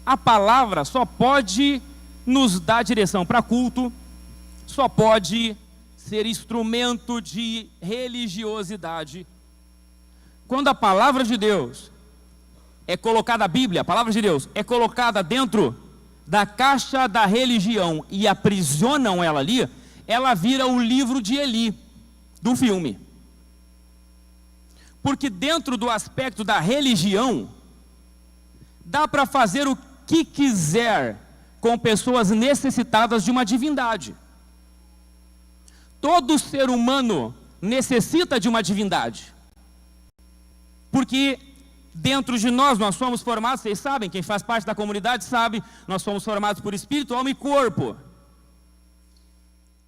a palavra só pode nos dar direção para culto, só pode ser instrumento de religiosidade. Quando a palavra de Deus é colocada, a Bíblia, a palavra de Deus, é colocada dentro da caixa da religião e aprisionam ela ali, ela vira o livro de Eli, do filme. Porque dentro do aspecto da religião, dá para fazer o que quiser com pessoas necessitadas de uma divindade. Todo ser humano necessita de uma divindade. Porque dentro de nós somos formados, vocês sabem, quem faz parte da comunidade sabe, nós somos formados por espírito, alma e corpo.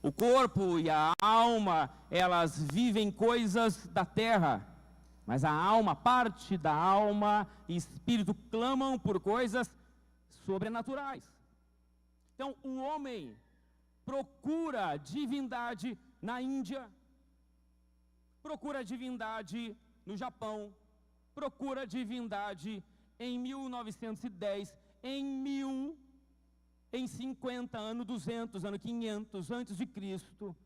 O corpo e a alma, elas vivem coisas da terra. Mas a alma, parte da alma e espírito clamam por coisas sobrenaturais. Então, o homem procura divindade na Índia, procura divindade no Japão, procura divindade em 1910, em 50, ano 200, ano 500, antes de Cristo.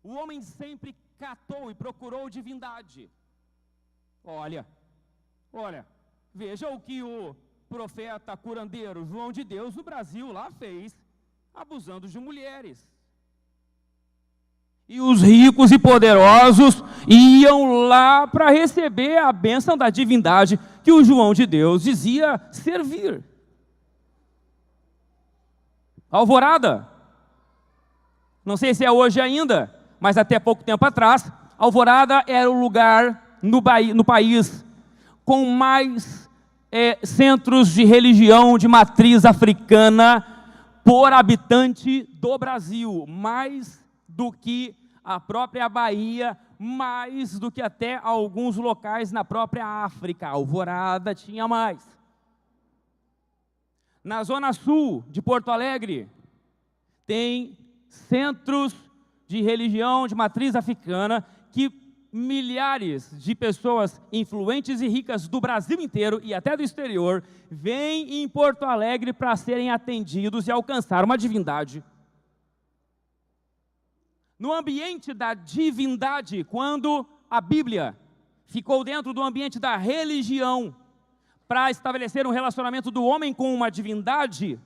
O homem sempre catou e procurou divindade. Olha, veja o que o profeta curandeiro João de Deus no Brasil lá fez, abusando de mulheres. E os ricos e poderosos iam lá para receber a bênção da divindade que o João de Deus dizia servir. Alvorada, não sei se é hoje ainda, mas até pouco tempo atrás, Alvorada era o lugar no país com mais centros de religião de matriz africana por habitante do Brasil, mais do que a própria Bahia, mais do que até alguns locais na própria África. Alvorada tinha mais. Na zona sul de Porto Alegre, tem centros de religião de matriz africana que milhares de pessoas influentes e ricas do Brasil inteiro e até do exterior vêm em Porto Alegre para serem atendidos e alcançar uma divindade. No ambiente da divindade, quando a Bíblia ficou dentro do ambiente da religião para estabelecer um relacionamento do homem com uma divindade,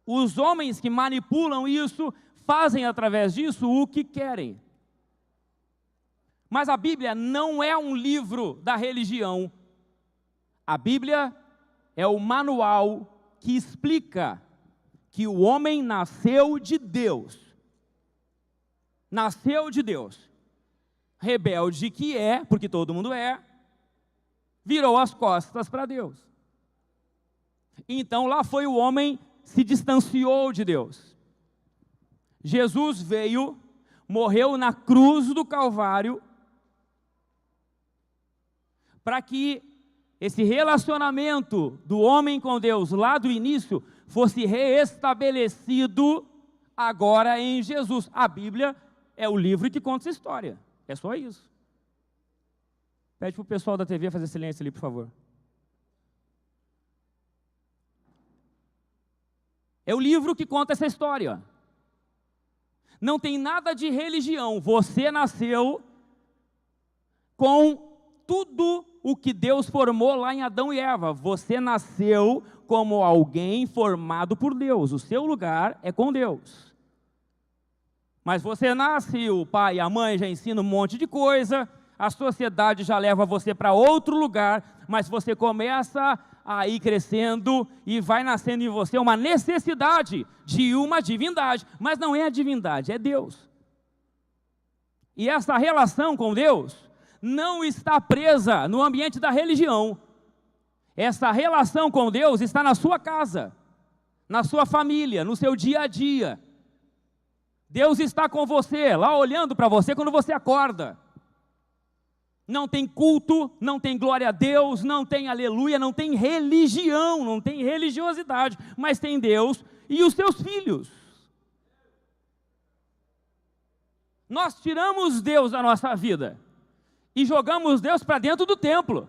os homens que manipulam isso fazem através disso o que querem. Mas a Bíblia não é um livro da religião. A Bíblia é o manual que explica que o homem nasceu de Deus. Nasceu de Deus. Rebelde que é, porque todo mundo é, virou as costas para Deus. Então lá foi o homem, se distanciou de Deus. Jesus veio, morreu na cruz do Calvário, para que esse relacionamento do homem com Deus lá do início fosse reestabelecido agora em Jesus. A Bíblia é o livro que conta essa história. É só isso. Pede para o pessoal da TV fazer silêncio ali, por favor. É o livro que conta essa história. Não tem nada de religião. Você nasceu com tudo o que Deus formou lá em Adão e Eva. Você nasceu como alguém formado por Deus. O seu lugar é com Deus. Mas você nasce, o pai e a mãe já ensinam um monte de coisa, a sociedade já leva você para outro lugar, mas você começa a ir crescendo e vai nascendo em você uma necessidade de uma divindade. Mas não é a divindade, é Deus. E essa relação com Deus não está presa no ambiente da religião. Essa relação com Deus está na sua casa, na sua família, no seu dia a dia. Deus está com você, lá olhando para você quando você acorda. Não tem culto, não tem glória a Deus, não tem aleluia, não tem religião, não tem religiosidade, mas tem Deus e os seus filhos. Nós tiramos Deus da nossa vida e jogamos Deus para dentro do templo.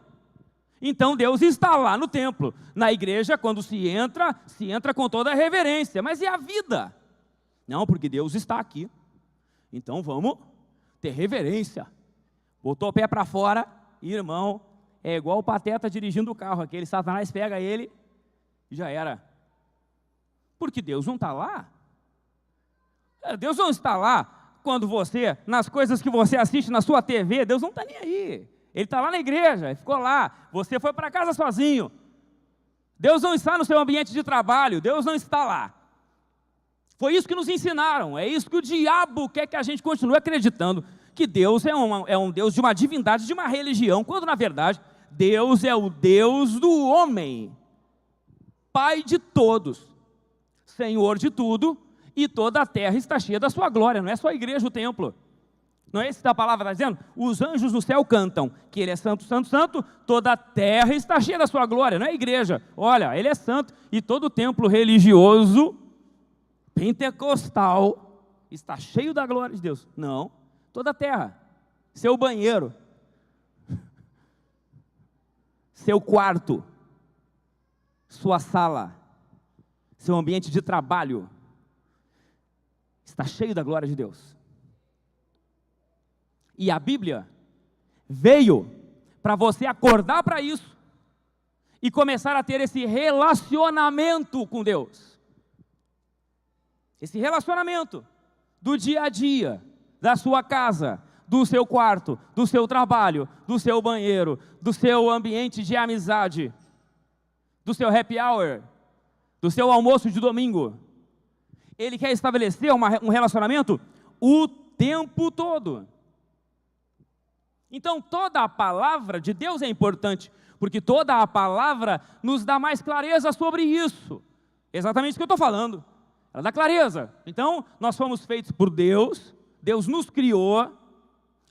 Então Deus está lá no templo. Na igreja, quando se entra com toda a reverência. Mas e a vida? Não, porque Deus está aqui. Então vamos ter reverência. Botou o pé para fora, irmão, é igual o Pateta dirigindo o carro. Aquele Satanás pega ele e já era. Porque Deus não está lá. Deus não está lá quando você, nas coisas que você assiste na sua TV, Deus não está nem aí. Ele está lá na igreja, ele ficou lá. Você foi para casa sozinho. Deus não está no seu ambiente de trabalho, Deus não está lá. Foi isso que nos ensinaram, é isso que o diabo quer que a gente continue acreditando, que Deus é um Deus de uma divindade, de uma religião, quando na verdade Deus é o Deus do homem, Pai de todos, Senhor de tudo, e toda a terra está cheia da sua glória, não é só a igreja, o templo. Não é isso que a palavra está dizendo? Os anjos no céu cantam, que Ele é santo, santo, santo, toda a terra está cheia da sua glória, não é a igreja. Olha, Ele é santo, e todo o templo religioso, pentecostal, está cheio da glória de Deus. Não, toda a terra, seu banheiro, seu quarto, sua sala, seu ambiente de trabalho, está cheio da glória de Deus. E a Bíblia veio para você acordar para isso e começar a ter esse relacionamento com Deus. Esse relacionamento do dia a dia, da sua casa, do seu quarto, do seu trabalho, do seu banheiro, do seu ambiente de amizade, do seu happy hour, do seu almoço de domingo. Ele quer estabelecer um relacionamento o tempo todo. Então toda a palavra de Deus é importante, porque toda a palavra nos dá mais clareza sobre isso. Exatamente isso que eu estou falando. Ela dá clareza. Então, nós fomos feitos por Deus, Deus nos criou,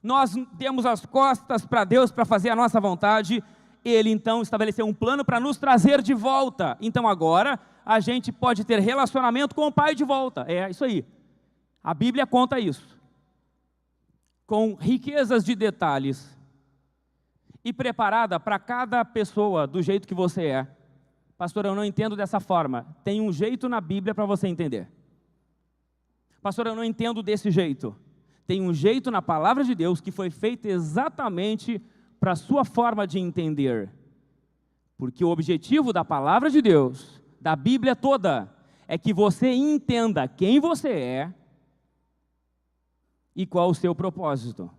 nós demos as costas para Deus para fazer a nossa vontade, Ele então estabeleceu um plano para nos trazer de volta. Então agora, a gente pode ter relacionamento com o Pai de volta. É isso aí. A Bíblia conta isso. Com riquezas de detalhes. E preparada para cada pessoa do jeito que você é. Pastor, eu não entendo dessa forma. Tem um jeito na Bíblia para você entender. Pastor, eu não entendo desse jeito. Tem um jeito na palavra de Deus que foi feito exatamente para a sua forma de entender. Porque o objetivo da palavra de Deus, da Bíblia toda, é que você entenda quem você é e qual o seu propósito.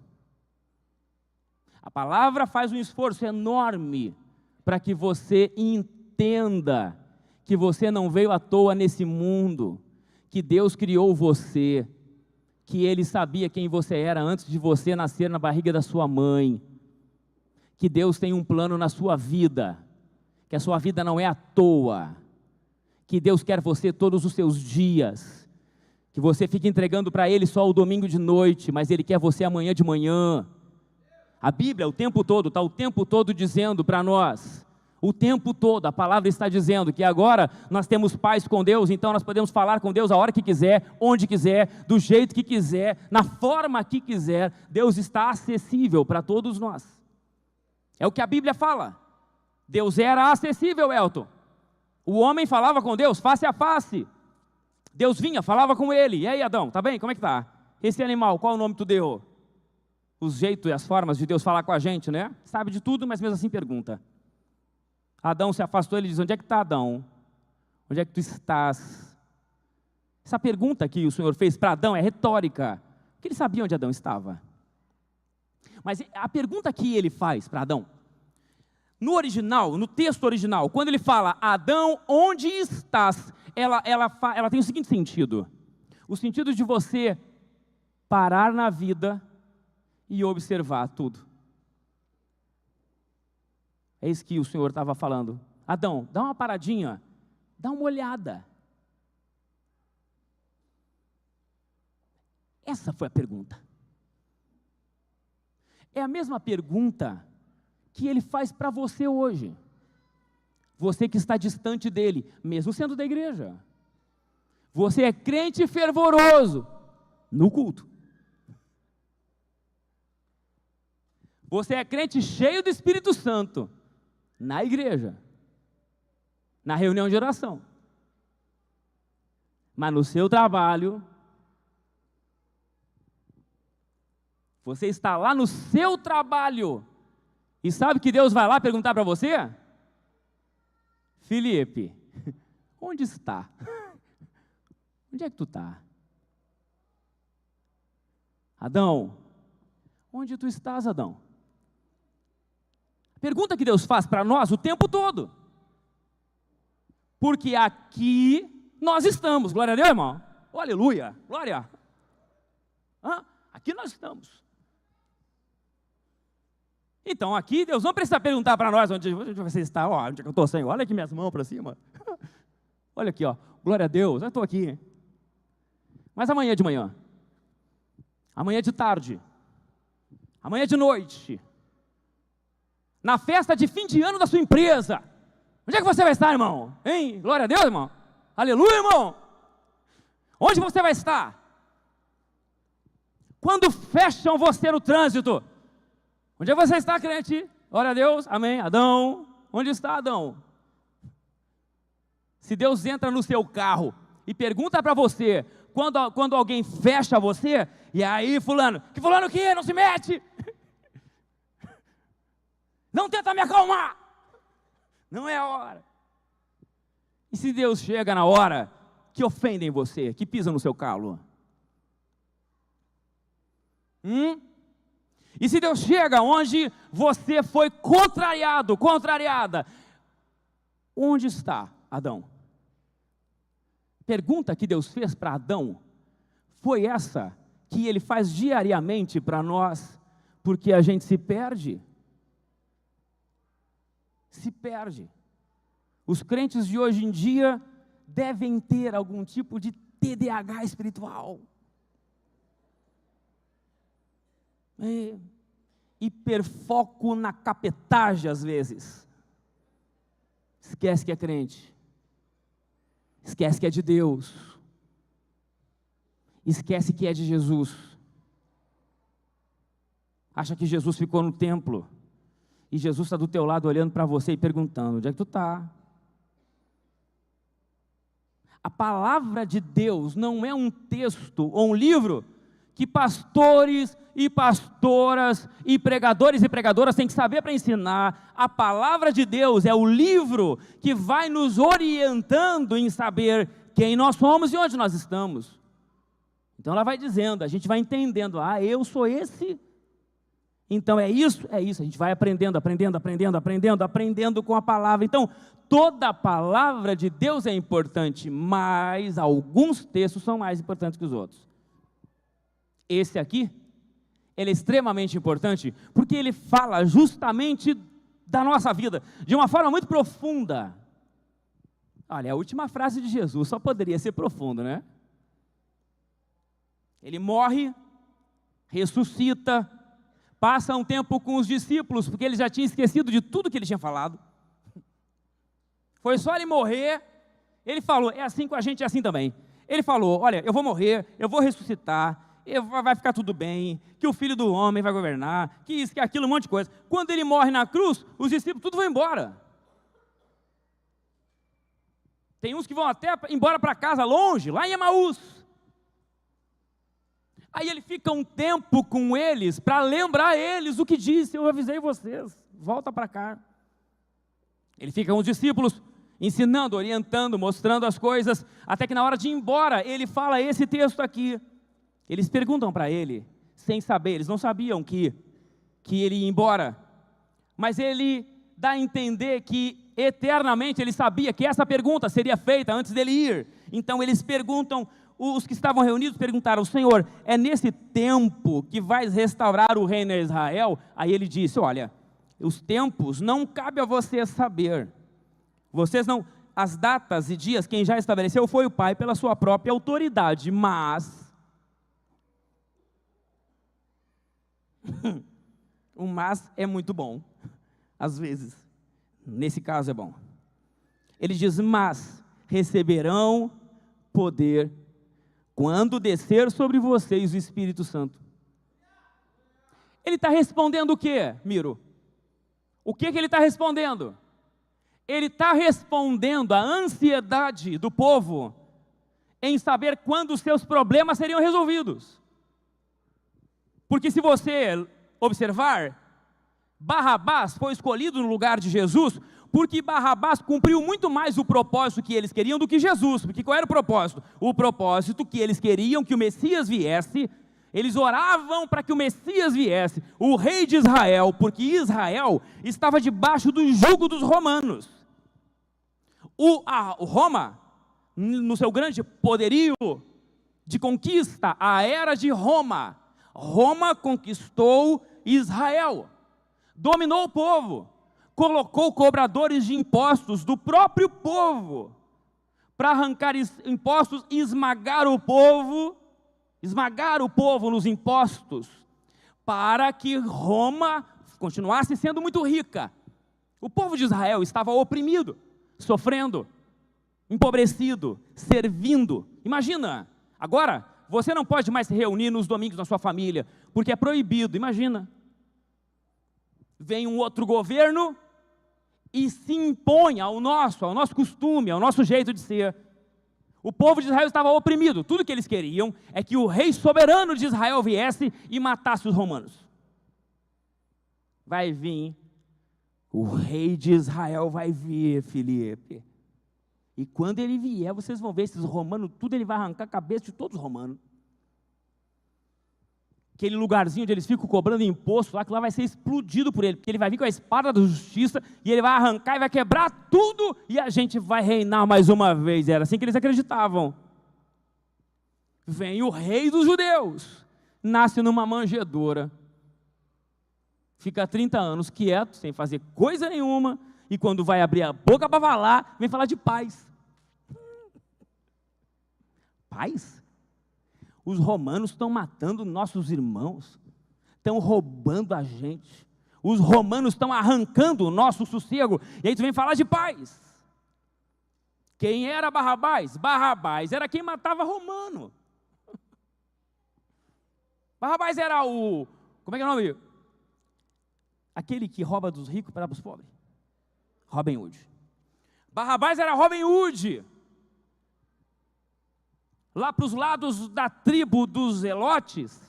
A palavra faz um esforço enorme para que você entenda que você não veio à toa nesse mundo, que Deus criou você, que Ele sabia quem você era antes de você nascer na barriga da sua mãe, que Deus tem um plano na sua vida, que a sua vida não é à toa, que Deus quer você todos os seus dias, que você fique entregando para Ele só o domingo de noite, mas Ele quer você amanhã de manhã. A Bíblia, o tempo todo, está o tempo todo dizendo para nós, o tempo todo, a palavra está dizendo que agora nós temos paz com Deus, então nós podemos falar com Deus a hora que quiser, onde quiser, do jeito que quiser, na forma que quiser. Deus está acessível para todos nós. É o que a Bíblia fala. Deus era acessível, Elton. O homem falava com Deus face a face. Deus vinha, falava com ele. E aí, Adão, tá bem? Como é que tá? Esse animal, qual o nome tu deu? Os jeitos e as formas de Deus falar com a gente, né? Sabe de tudo, mas mesmo assim pergunta. Adão se afastou, ele diz, onde é que está Adão? Onde é que tu estás? Essa pergunta que o Senhor fez para Adão é retórica, porque ele sabia onde Adão estava. Mas a pergunta que ele faz para Adão, no original, no texto original, quando ele fala, Adão, onde estás? Ela tem o seguinte sentido, o sentido de você parar na vida e observar tudo. É isso que o Senhor estava falando. Adão, dá uma paradinha, dá uma olhada. Essa foi a pergunta. É a mesma pergunta que ele faz para você hoje. Você que está distante dele, mesmo sendo da igreja. Você é crente fervoroso no culto. Você é crente cheio do Espírito Santo Na igreja, na reunião de oração. Mas no seu trabalho, você está lá no seu trabalho, e sabe que Deus vai lá perguntar para você? Felipe, onde está? Onde é que tu está? Adão, onde tu estás, Adão? Pergunta que Deus faz para nós o tempo todo. Porque aqui nós estamos, glória a Deus, irmão. Oh, aleluia, glória. Aqui nós estamos. Então aqui Deus não precisa perguntar para nós onde você está. Onde é que eu estou, Senhor? Olha aqui minhas mãos para cima. Olha aqui, glória a Deus, eu estou aqui. Mas amanhã de manhã, amanhã de tarde, amanhã de noite, na festa de fim de ano da sua empresa, onde é que você vai estar, irmão? Hein? Glória a Deus, irmão. Aleluia, irmão. Onde você vai estar? Quando fecham você no trânsito, onde é que você está, crente? Glória a Deus, amém. Adão, onde está Adão? Se Deus entra no seu carro e pergunta para você, quando alguém fecha você, e aí fulano, que fulano o quê? Não se mete! Não tenta me acalmar! Não é a hora. E se Deus chega na hora que ofendem você, que pisam no seu calo? E se Deus chega onde você foi contrariada, onde está Adão? Pergunta que Deus fez para Adão foi essa que Ele faz diariamente para nós, porque a gente se perde. Se perde. Os crentes de hoje em dia devem ter algum tipo de TDAH espiritual. Hiperfoco na capetagem às vezes. Esquece que é crente. Esquece que é de Deus. Esquece que é de Jesus. Acha que Jesus ficou no templo. E Jesus está do teu lado olhando para você e perguntando, onde é que tu está? A palavra de Deus não é um texto ou um livro que pastores e pastoras e pregadores e pregadoras têm que saber para ensinar. A palavra de Deus é o livro que vai nos orientando em saber quem nós somos e onde nós estamos. Então ela vai dizendo, a gente vai entendendo, eu sou esse, então é isso, a gente vai aprendendo com a palavra. Então, toda a palavra de Deus é importante, mas alguns textos são mais importantes que os outros. Esse aqui, ele é extremamente importante, porque ele fala justamente da nossa vida, de uma forma muito profunda. Olha, a última frase de Jesus só poderia ser profunda, né? Ele morre, ressuscita, passa um tempo com os discípulos, porque ele já tinha esquecido de tudo que ele tinha falado. Foi só ele morrer, ele falou, é assim com a gente, é assim também. Ele falou, olha, eu vou morrer, eu vou ressuscitar, vai ficar tudo bem, que o Filho do Homem vai governar, que isso, que aquilo, um monte de coisa. Quando ele morre na cruz, os discípulos tudo vão embora. Tem uns que vão até embora para casa, longe, lá em Emaús. Aí ele fica um tempo com eles, para lembrar eles o que disse, eu avisei vocês, volta para cá. Ele fica com os discípulos, ensinando, orientando, mostrando as coisas, até que na hora de ir embora, ele fala esse texto aqui. Eles perguntam para ele, sem saber, eles não sabiam que ele ia embora, mas ele dá a entender que eternamente ele sabia que essa pergunta seria feita antes dele ir. Então eles perguntam, os que estavam reunidos perguntaram, Senhor, é nesse tempo que vais restaurar o reino de Israel? Aí ele disse, olha, os tempos não cabe a vocês saber, vocês não, as datas e dias, quem já estabeleceu foi o Pai pela sua própria autoridade, mas o mas é muito bom, às vezes, nesse caso é bom. Ele diz, mas receberão poder quando descer sobre vocês o Espírito Santo. Ele está respondendo o quê, Miro? O que ele está respondendo? Ele está respondendo à ansiedade do povo em saber quando os seus problemas seriam resolvidos. Porque se você observar, Barrabás foi escolhido no lugar de Jesus, porque Barrabás cumpriu muito mais o propósito que eles queriam do que Jesus. Porque qual era o propósito? O propósito que eles queriam que o Messias viesse, eles oravam para que o Messias viesse, o rei de Israel, porque Israel estava debaixo do jugo dos romanos. Roma, no seu grande poderio de conquista, a era de Roma, Roma conquistou Israel, dominou o povo, colocou cobradores de impostos do próprio povo, para arrancar impostos e esmagar o povo nos impostos, para que Roma continuasse sendo muito rica. O povo de Israel estava oprimido, sofrendo, empobrecido, servindo. Imagina, agora você não pode mais se reunir nos domingos na sua família, porque é proibido. Imagina, vem um outro governo e se impõe ao nosso costume, ao nosso jeito de ser. O povo de Israel estava oprimido. Tudo que eles queriam é que o rei soberano de Israel viesse e matasse os romanos. Vai vir, o rei de Israel vai vir, Filipe. E quando ele vier, vocês vão ver esses romanos, tudo ele vai arrancar a cabeça de todos os romanos. Aquele lugarzinho onde eles ficam cobrando imposto, lá que lá vai ser explodido por ele, porque ele vai vir com a espada da justiça, e ele vai arrancar e vai quebrar tudo, e a gente vai reinar mais uma vez. Era assim que eles acreditavam. Vem o rei dos judeus, nasce numa manjedoura, fica 30 anos quieto, sem fazer coisa nenhuma, e quando vai abrir a boca para falar, vem falar de paz. Paz? Os romanos estão matando nossos irmãos, estão roubando a gente, os romanos estão arrancando o nosso sossego, e aí tu vem falar de paz. Quem era Barrabás? Barrabás era quem matava romano. Barrabás era como é que é o nome? Aquele que rouba dos ricos para dar para os pobres. Robin Hood. Barrabás era Robin Hood. Lá para os lados da tribo dos Zelotes,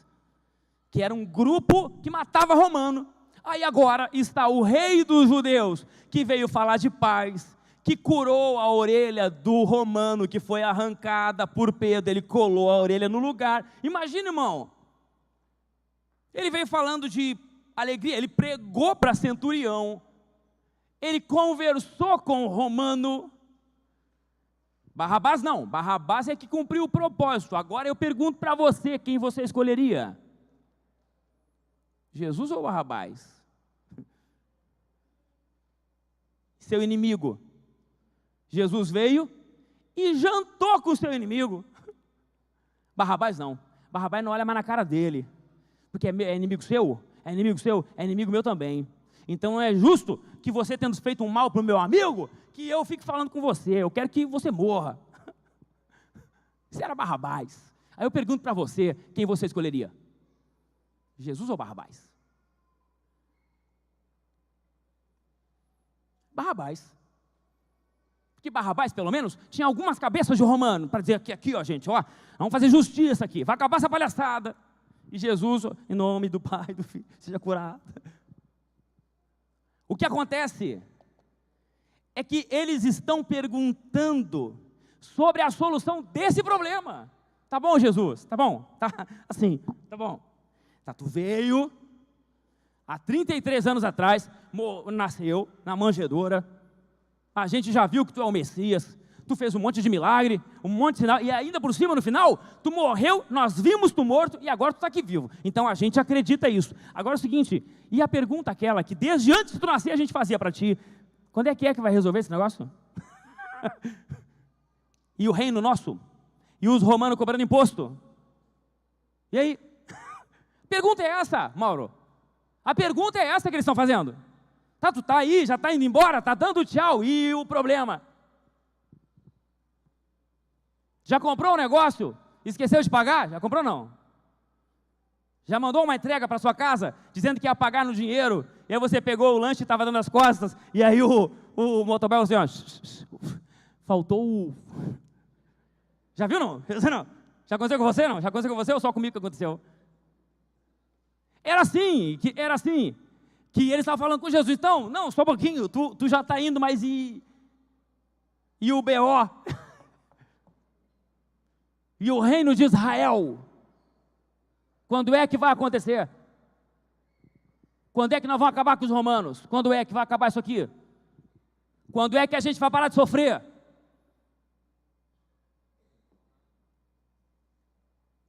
que era um grupo que matava romano. Aí agora está o rei dos judeus, que veio falar de paz, que curou a orelha do romano, que foi arrancada por Pedro, ele colou a orelha no lugar. Imagina, irmão, ele veio falando de alegria, ele pregou para centurião, ele conversou com o romano. Barrabás não, Barrabás é que cumpriu o propósito. Agora eu pergunto para você, quem você escolheria? Jesus ou Barrabás? Seu inimigo. Jesus veio e jantou com o seu inimigo. Barrabás não, Barrabás não olha mais na cara dele, porque é inimigo seu, é inimigo seu, é inimigo meu também. Então não é justo que você, tendo feito um mal para o meu amigo, que eu fique falando com você, eu quero que você morra. Isso era Barrabás. Aí eu pergunto para você, quem você escolheria? Jesus ou Barrabás? Barrabás. Porque Barrabás, pelo menos, tinha algumas cabeças de romano, para dizer aqui, ó, gente, ó, vamos fazer justiça aqui, vai acabar essa palhaçada. E Jesus, em nome do Pai, do Filho, seja curado. O que acontece é que eles estão perguntando sobre a solução desse problema. Tá bom, Jesus? Tá bom? Tá assim, tá bom. Tá, tu veio há 33 anos atrás, nasceu na manjedoura. A gente já viu que tu é o Messias. Tu fez um monte de milagre, um monte de sinal, e ainda por cima, no final, tu morreu, nós vimos tu morto, e agora tu está aqui vivo. Então a gente acredita isso. Agora é o seguinte, e a pergunta aquela que desde antes de tu nascer a gente fazia para ti, quando é que vai resolver esse negócio? E o reino nosso? E os romanos cobrando imposto? E aí? Pergunta é essa, Mauro? A pergunta é essa que eles estão fazendo. Tá, tu tá aí, já está indo embora, tá dando tchau, e o problema? Já comprou um negócio? Esqueceu de pagar? Já comprou não? Já mandou uma entrega para sua casa, dizendo que ia pagar no dinheiro, e aí você pegou o lanche e estava dando as costas, e aí o o motoboy assim, ó, faltou o... Já viu não? Você não? Já aconteceu com você não? Já aconteceu com você ou só comigo que aconteceu? Era assim, que eles estavam falando com Jesus. Então, não, só um pouquinho, tu já está indo, mas e o B.O.? E o reino de Israel? Quando é que vai acontecer? Quando é que nós vamos acabar com os romanos? Quando é que vai acabar isso aqui? Quando é que a gente vai parar de sofrer?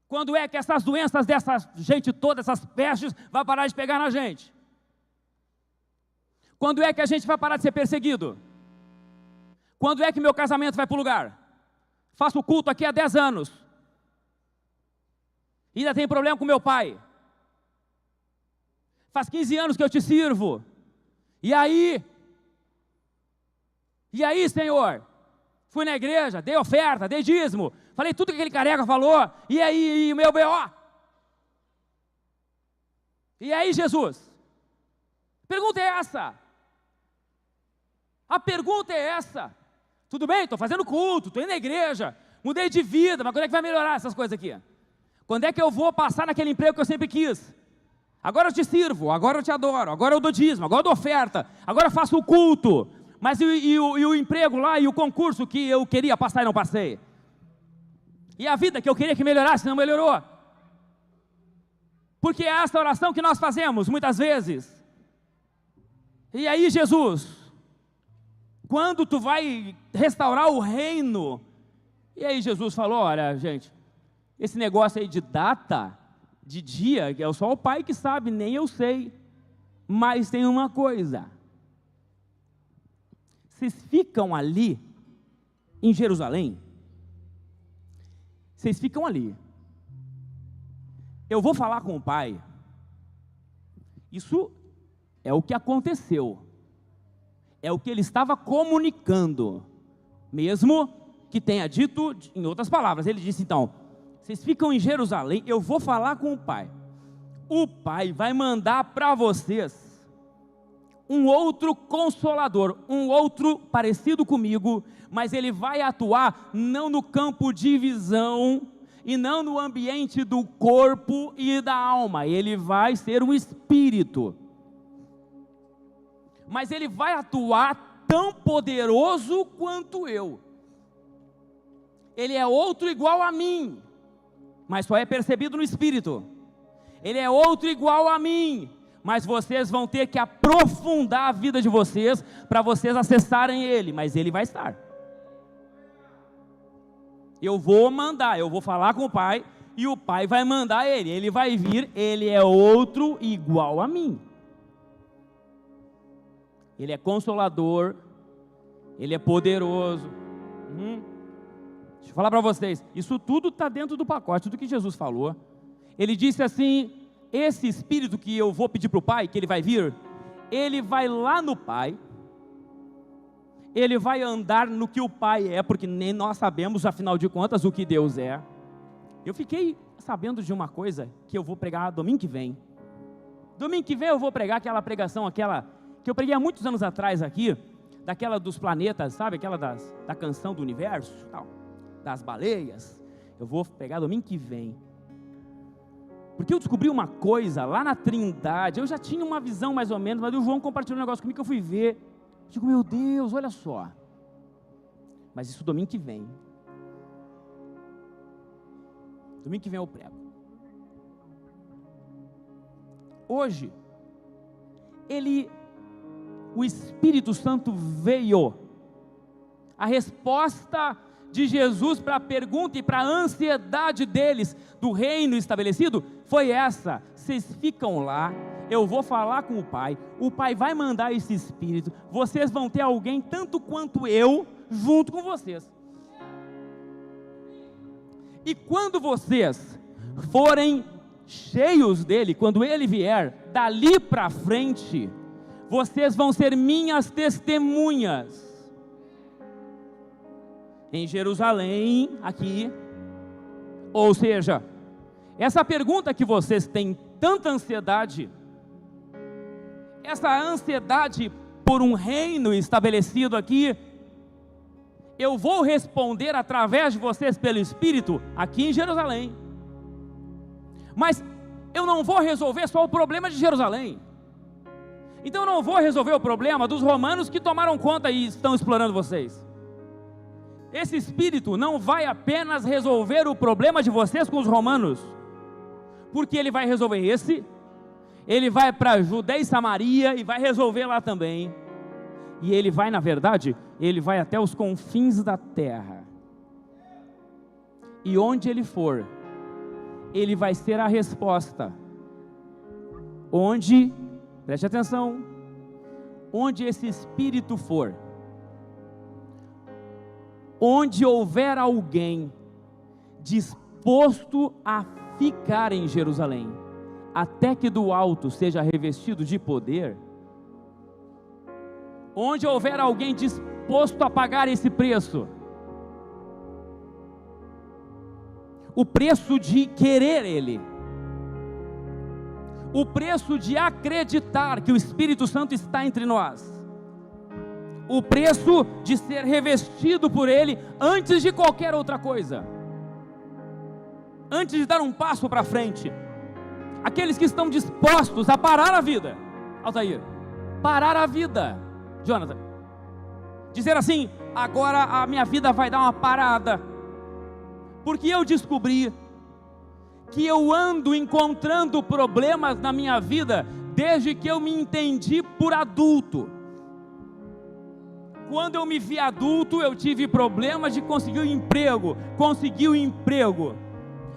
Quando é que essas doenças dessa gente toda, essas pestes, vai parar de pegar na gente? Quando é que a gente vai parar de ser perseguido? Quando é que meu casamento vai para o lugar? Faço culto aqui há 10 anos. Ainda tem problema com meu pai. Faz 15 anos que eu te sirvo. E aí, Senhor? Fui na igreja, dei oferta, dei dízimo. Falei tudo que aquele careca falou. E aí, o meu B.O.? E aí, Jesus? A pergunta é essa. A pergunta é essa. Tudo bem, estou fazendo culto, estou indo na igreja, mudei de vida, mas quando é que vai melhorar essas coisas aqui? Quando é que eu vou passar naquele emprego que eu sempre quis? Agora eu te sirvo, agora eu te adoro, agora eu dou dízimo, agora eu dou oferta, agora eu faço o culto. Mas e o emprego lá, e o concurso que eu queria passar e não passei? E a vida que eu queria que melhorasse, não melhorou? Porque é essa oração que nós fazemos, muitas vezes. E aí, Jesus, quando tu vai restaurar o reino? E aí Jesus falou, olha, gente, esse negócio aí de data, de dia, é só o Pai que sabe, nem eu sei. Mas tem uma coisa. Vocês ficam ali, em Jerusalém, vocês ficam ali. Eu vou falar com o Pai. Isso é o que aconteceu. É o que ele estava comunicando. Mesmo que tenha dito em outras palavras. Ele disse então, vocês ficam em Jerusalém, eu vou falar com o Pai. O Pai vai mandar para vocês um outro consolador, um outro parecido comigo, mas ele vai atuar não no campo de visão e não no ambiente do corpo e da alma. Ele vai ser um espírito. Mas ele vai atuar tão poderoso quanto eu. Ele é outro igual a mim, mas só é percebido no espírito. Ele é outro igual a mim, mas vocês vão ter que aprofundar a vida de vocês para vocês acessarem ele, mas ele vai estar. Eu vou mandar, eu vou falar com o Pai e o Pai vai mandar ele vai vir, ele é outro igual a mim. Ele é consolador, ele é poderoso. Deixa eu falar para vocês, isso tudo está dentro do pacote, tudo que Jesus falou. Ele disse assim, esse Espírito que eu vou pedir para o Pai, que ele vai vir, ele vai lá no Pai, ele vai andar no que o Pai é, porque nem nós sabemos, afinal de contas, o que Deus é. Eu fiquei sabendo de uma coisa que eu vou pregar domingo que vem. Domingo que vem eu vou pregar aquela pregação, aquela que eu preguei há muitos anos atrás aqui, daquela dos planetas, sabe? Aquela da canção do universo, tal, das baleias. Eu vou pregar domingo que vem. Porque eu descobri uma coisa lá na Trindade, eu já tinha uma visão mais ou menos, mas o João compartilhou um negócio comigo que eu fui ver. Eu digo, meu Deus, olha só. Mas isso domingo que vem. Domingo que vem eu prego. Hoje, o Espírito Santo veio. A resposta de Jesus para a pergunta e para a ansiedade deles do reino estabelecido foi essa: vocês ficam lá, eu vou falar com o Pai vai mandar esse Espírito, vocês vão ter alguém tanto quanto eu junto com vocês. E quando vocês forem cheios dele, quando ele vier, dali para frente, vocês vão ser minhas testemunhas. Em Jerusalém, aqui. Ou seja, essa pergunta que vocês têm tanta ansiedade, essa ansiedade por um reino estabelecido aqui, eu vou responder através de vocês pelo Espírito aqui em Jerusalém. Mas eu não vou resolver só o problema de Jerusalém. Então eu não vou resolver o problema dos romanos que tomaram conta e estão explorando vocês. Esse Espírito não vai apenas resolver o problema de vocês com os romanos, porque ele vai resolver esse, ele vai para Judeia e Samaria e vai resolver lá também. E ele vai, na verdade, ele vai até os confins da terra. E onde ele for, ele vai ser a resposta. Onde, preste atenção, onde esse Espírito for, onde houver alguém disposto a ficar em Jerusalém, até que do alto seja revestido de poder, onde houver alguém disposto a pagar esse preço, o preço de querer Ele, o preço de acreditar que o Espírito Santo está entre nós, o preço de ser revestido por Ele antes de qualquer outra coisa, antes de dar um passo para frente, aqueles que estão dispostos a parar a vida, Altair, parar a vida, Jonathan, dizer assim, agora a minha vida vai dar uma parada, porque eu descobri que eu ando encontrando problemas na minha vida, desde que eu me entendi por adulto. Quando eu me vi adulto, eu tive problemas de conseguir um emprego,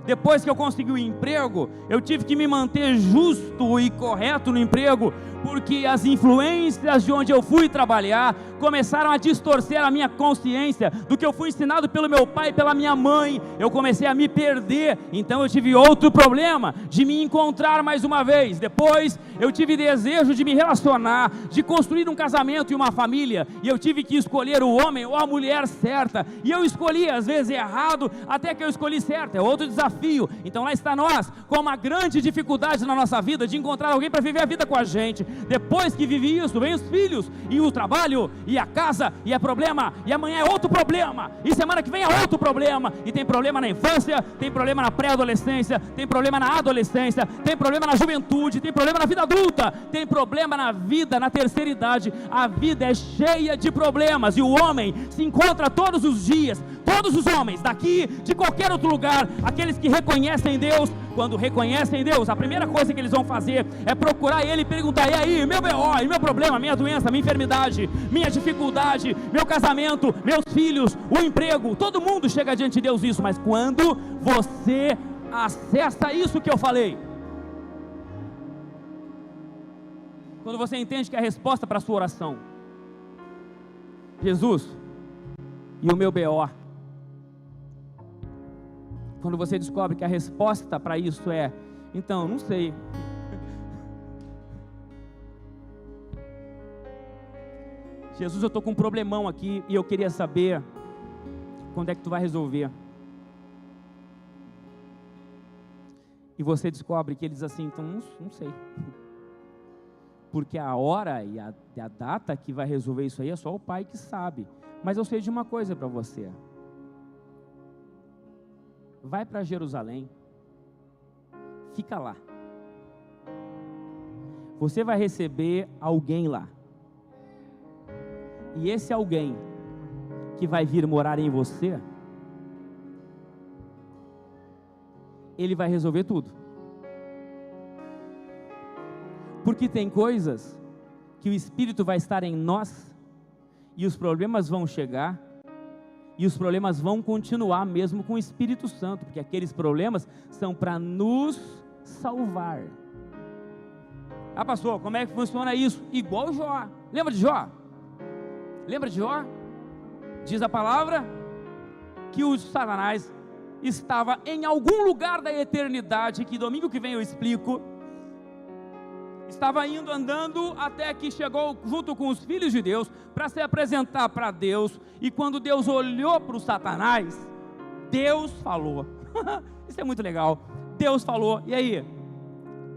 depois que eu consegui o emprego, eu tive que me manter justo e correto no emprego, porque as influências de onde eu fui trabalhar começaram a distorcer a minha consciência do que eu fui ensinado pelo meu pai e pela minha mãe. Eu comecei a me perder, então eu tive outro problema de me encontrar mais uma vez. Depois eu tive desejo de me relacionar, de construir um casamento e uma família, e eu tive que escolher o homem ou a mulher certa, e eu escolhi às vezes errado, até que eu escolhi certo, é outro desafio. Então lá está nós, com uma grande dificuldade na nossa vida, de encontrar alguém para viver a vida com a gente. Depois que vive isso, vem os filhos, e o trabalho, e a casa, e é problema, e amanhã é outro problema, e semana que vem é outro problema, e tem problema na infância, tem problema na pré-adolescência, tem problema na adolescência, tem problema na juventude, tem problema na vida adulta, tem problema na vida, na terceira idade. A vida é cheia de problemas, e o homem se encontra todos os dias, todos os homens, daqui, de qualquer outro lugar, aqueles que reconhecem Deus. Quando reconhecem Deus, a primeira coisa que eles vão fazer é procurar Ele e perguntar, e aí, meu B.O., e meu problema, minha doença, minha enfermidade, minha dificuldade, meu casamento, meus filhos, o emprego. Todo mundo chega diante de Deus isso, mas quando você acessa isso que eu falei, quando você entende que é a resposta para a sua oração, Jesus e o meu B.O., quando você descobre que a resposta para isso é, então, não sei. Jesus, eu estou com um problemão aqui e eu queria saber quando é que tu vai resolver. E você descobre que ele diz assim, então, não sei. Porque a hora e a data que vai resolver isso aí é só o Pai que sabe. Mas eu sei de uma coisa para você. Vai para Jerusalém, fica lá, você vai receber alguém lá, e esse alguém que vai vir morar em você, ele vai resolver tudo, porque tem coisas que o Espírito vai estar em nós, e os problemas vão chegar, e os problemas vão continuar mesmo com o Espírito Santo, porque aqueles problemas são para nos salvar. Ah, pastor, como é que funciona isso? Igual Jó. Lembra de Jó? Lembra de Jó? Diz a palavra que o Satanás estava em algum lugar da eternidade, que domingo que vem eu explico. Estava indo, andando, até que chegou junto com os filhos de Deus, para se apresentar para Deus, e quando Deus olhou para o Satanás, Deus falou, isso é muito legal, Deus falou, e aí,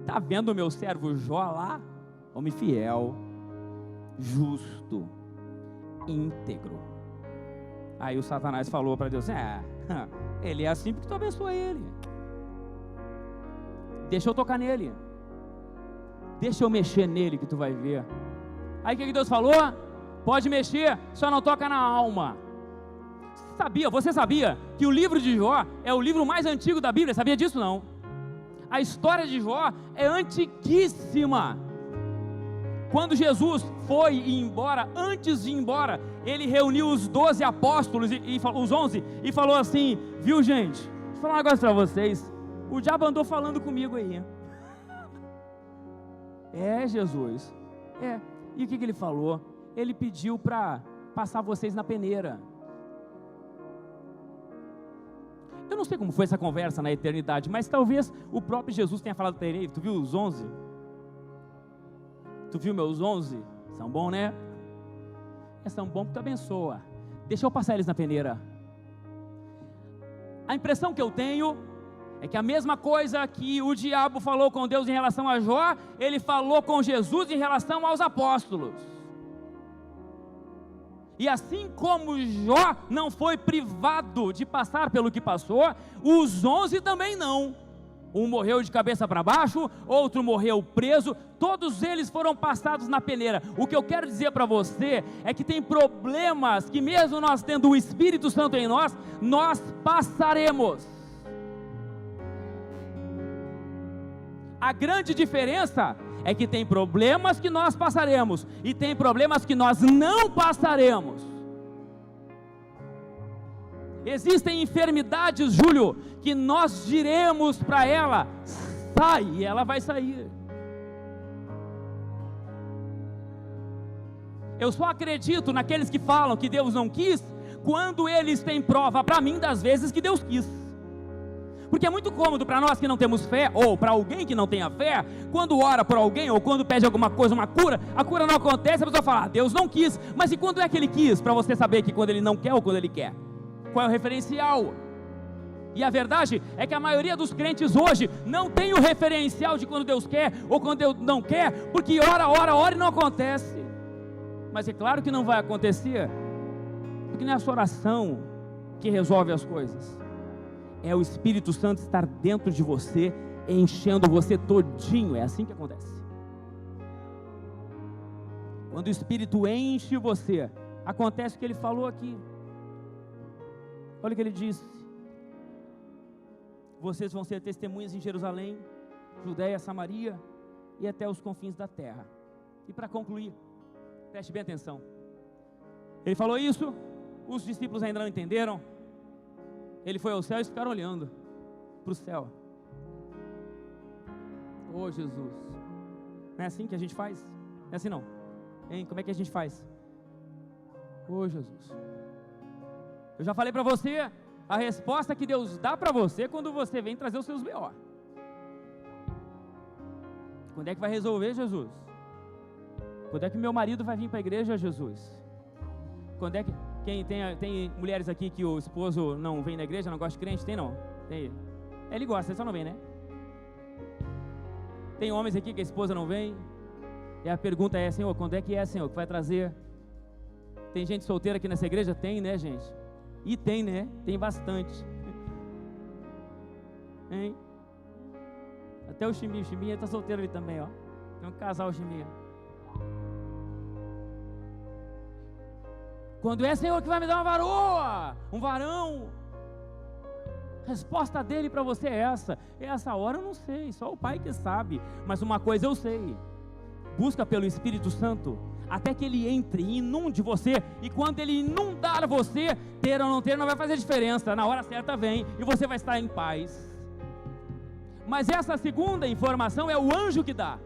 está vendo o meu servo Jó lá? Homem fiel, justo, íntegro. Aí o Satanás falou para Deus: ele é assim porque tu abençoa ele. Deixa eu tocar nele. Deixa eu mexer nele que tu vai ver. Aí o que Deus falou? Pode mexer, só não toca na alma. Você sabia que o livro de Jó é o livro mais antigo da Bíblia? Sabia disso não? A história de Jó é antiguíssima. Quando Jesus foi embora, antes de ir embora, ele reuniu os 12 apóstolos, os 11, e falou assim: viu gente, deixa eu falar um negócio para vocês, o diabo andou falando comigo aí. Jesus, e o que ele falou? Ele pediu para passar vocês na peneira. Eu não sei como foi essa conversa na eternidade, mas talvez o próprio Jesus tenha falado para ele: tu viu os 11? Tu viu meus 11? São bons, né? São bons porque tu abençoa. Deixa eu passar eles na peneira. A impressão que eu tenho é que a mesma coisa que o diabo falou com Deus em relação a Jó, ele falou com Jesus em relação aos apóstolos. E assim como Jó não foi privado de passar pelo que passou, os 11 também não. Um morreu de cabeça para baixo, outro morreu preso, todos eles foram passados na peneira. O que eu quero dizer para você é que tem problemas que mesmo nós tendo o Espírito Santo em nós, nós passaremos. A grande diferença é que tem problemas que nós passaremos e tem problemas que nós não passaremos. Existem enfermidades, Júlio, que nós diremos para ela: sai, e ela vai sair. Eu só acredito naqueles que falam que Deus não quis, quando eles têm prova para mim das vezes que Deus quis. Porque é muito cômodo para nós que não temos fé, ou para alguém que não tenha fé, quando ora por alguém, ou quando pede alguma coisa, uma cura, a cura não acontece, a pessoa fala: Deus não quis. Mas e quando é que Ele quis? Para você saber que quando Ele não quer ou quando Ele quer. Qual é o referencial? E a verdade é que a maioria dos crentes hoje não tem o referencial de quando Deus quer ou quando Deus não quer, porque ora e não acontece. Mas é claro que não vai acontecer, porque não é a sua oração que resolve as coisas. É o Espírito Santo estar dentro de você, enchendo você todinho. É assim que acontece. Quando o Espírito enche você, acontece o que ele falou aqui. Olha o que ele disse: vocês vão ser testemunhas em Jerusalém, Judéia, Samaria e até os confins da terra. E para concluir, preste bem atenção. Ele falou isso, os discípulos ainda não entenderam. Ele foi ao céu e ficaram olhando para o céu. Oh Jesus, não é assim que a gente faz? Não é assim não, hein? Como é que a gente faz? Oh Jesus, eu já falei para você a resposta que Deus dá para você quando você vem trazer os seus B.O. Quando é que vai resolver, Jesus? Quando é que meu marido vai vir para a igreja, Jesus? Quando é que... Tem mulheres aqui que o esposo não vem na igreja, não gosta de crente? Tem não? Tem. Ele gosta, ele só não vem, né? Tem homens aqui que a esposa não vem? E a pergunta é: Senhor, quando é, Senhor, que vai trazer? Tem gente solteira aqui nessa igreja? Tem, né, gente? E tem, né? Tem bastante. Hein? Até o Chimbinha está solteiro ali também, ó. Tem um casal Chimbinha. Quando é, Senhor, que vai me dar uma varoa, um varão? A resposta dele para você é essa. Essa hora eu não sei, só o Pai que sabe. Mas uma coisa eu sei: busca pelo Espírito Santo, até que Ele entre e inunde você. E quando Ele inundar você, ter ou não ter não vai fazer diferença. Na hora certa vem e você vai estar em paz. Mas essa segunda informação é o anjo que dá.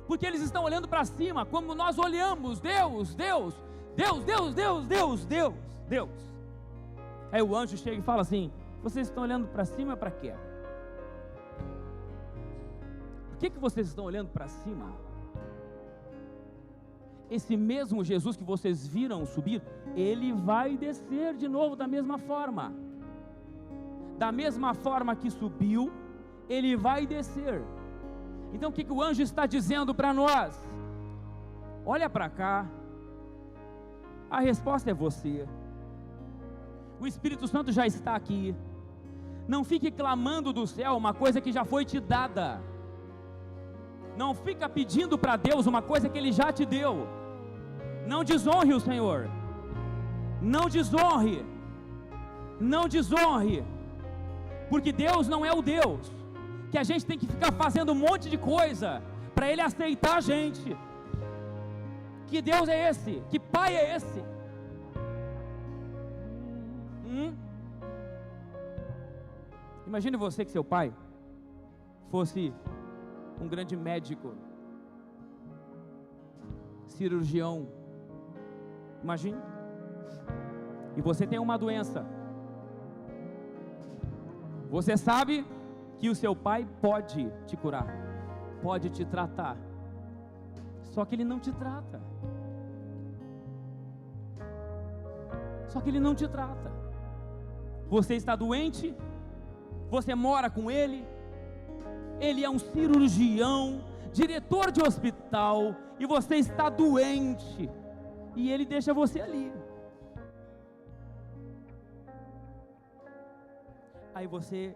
Porque eles estão olhando para cima, como nós olhamos: Deus, Deus, Deus, Deus, Deus, Deus, Deus, Deus. Aí o anjo chega e fala assim: vocês estão olhando para cima para quê? Por que vocês estão olhando para cima? Esse mesmo Jesus que vocês viram subir, Ele vai descer de novo da mesma forma. Da mesma forma que subiu, Ele vai descer. Então o que o anjo está dizendo para nós? olha para cá. A resposta é você. O Espírito Santo já está aqui. Não fique clamando do céu uma coisa que já foi te dada. Não fica pedindo para Deus uma coisa que Ele já te deu. Não desonre o Senhor. Não desonre. Não desonre. Porque Deus não é o Deus que a gente tem que ficar fazendo um monte de coisa para Ele aceitar a gente. Que Deus é esse? Que Pai é esse? Imagine você que seu pai fosse um grande médico, cirurgião. Imagine. E você tem uma doença. Você sabe que o seu pai pode te curar, pode te tratar. Só que ele não te trata. Só que ele não te trata. Você está doente, você mora com ele, ele é um cirurgião, diretor de hospital, e você está doente, e ele deixa você ali. Aí você